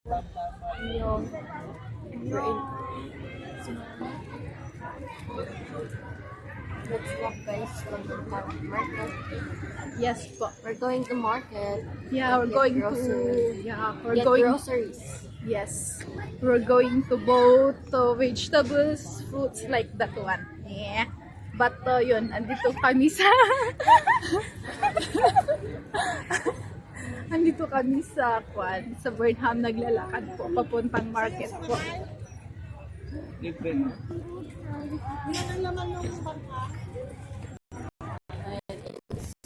Yung we're in. Let's walk guys from the market. Yes po. We're going to market. Yeah, we're Get going groceries. to we're Get going groceries. yes. We're going to both vegetables, fruits like that one. Yeah. But yun, andito kami sa andito kami sa Burnham, naglalakad po papuntang market po.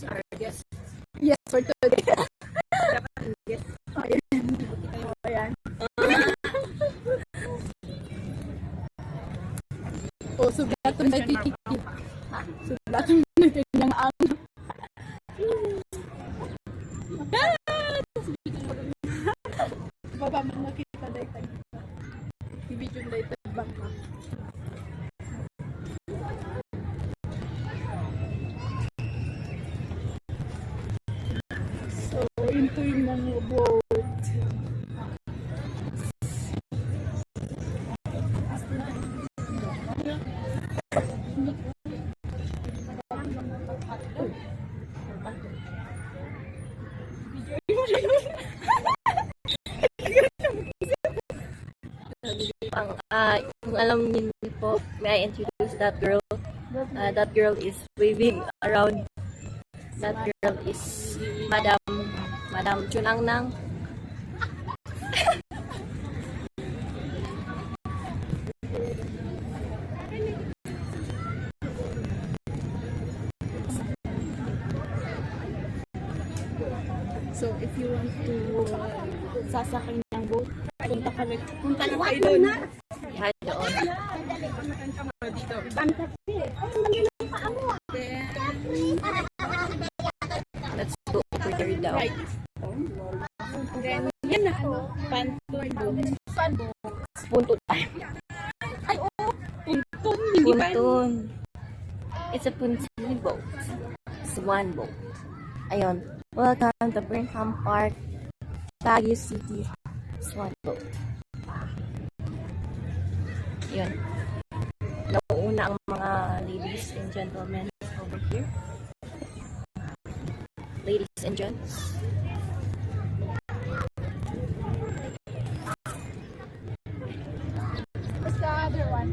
Our guest. Yes, for today. Yes. Ayan. Oh, sugatong nagkikikip. Sugatong nagkikikip ang baba mo nakita daytag. I-video daytag bangka. So, into yung mga boat. Kung alam niyo po, may I introduce that girl? That girl is waving around. That girl is Madam Chunangnang. So, if you want to sasakay ng boat, punta lang kayo doon. Yan doon. Let's go further down. Right. Then, yan na. Pantun. Punto tayo. Ay, oo. Puntun. Hindi ba? Puntun. It's a puntun boat. Swan boat. Ayun. Welcome to Burnham Park, Baguio City. Swan boat. Yun. Nauuna ang mga ladies and gentlemen over here. Ladies and gents. What's the other one?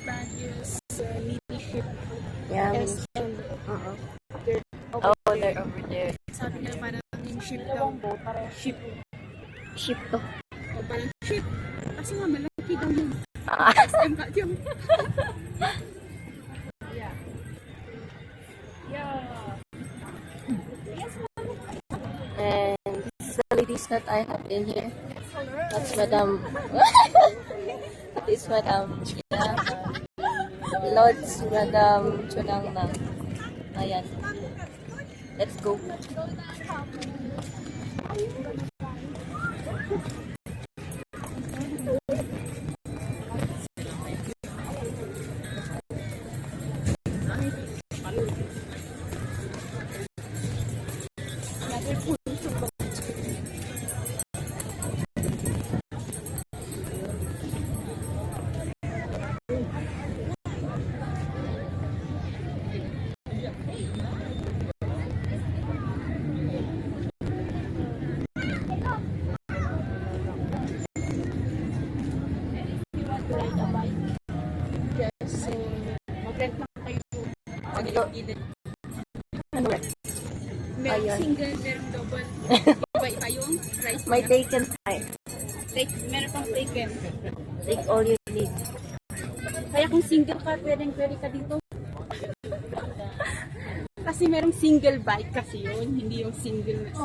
Baguio's mini ship. Yeah. Yes. Oh, they're over there. Sabi nila parang yung ship daw. Ship. Ship to. O parang ship. Kasi nga malaki daw yung Ah. yung yeah. Yeah. And this is the ladies that I have in here. That's Madam. That is Madam. Yeah. Lord's Madam Chunangnang. Ayan. Let's go. Yes, so mag-rent lang kayo. Ano ba? Meron Ayan. single, meron double. Iba-iba yung price May nila. taken time. Meron pang taken. Take all you need. Kaya kung single ka, pwede ka dito. Kasi merong single bike kasi yun, hindi yung single na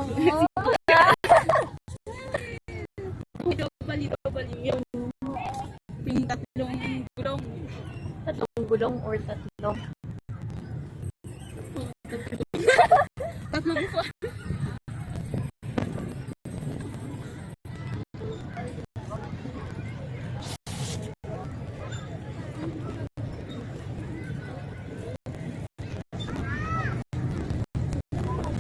double yun. Yung tatlong gulong. Tatlong gulong or tatlong? Tatlong upuan.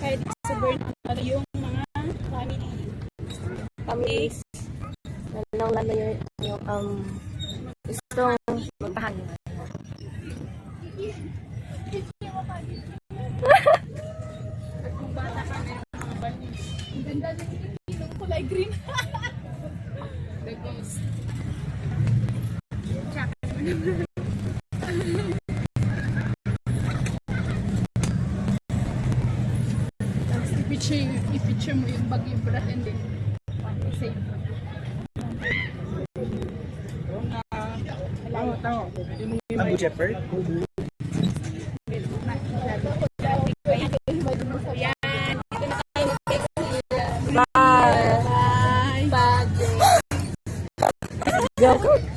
Kahit sa burnout yung mga family. Families. Lalo yung gustong magpahangin. Kung bata ka, meron mga banis. Ang ganda din yung kulay green. The ghost. Tsaka naman. Tapos i-picture mo yung bagyo brat and then save. Abu Shepherd? Bye! Bye! Joke.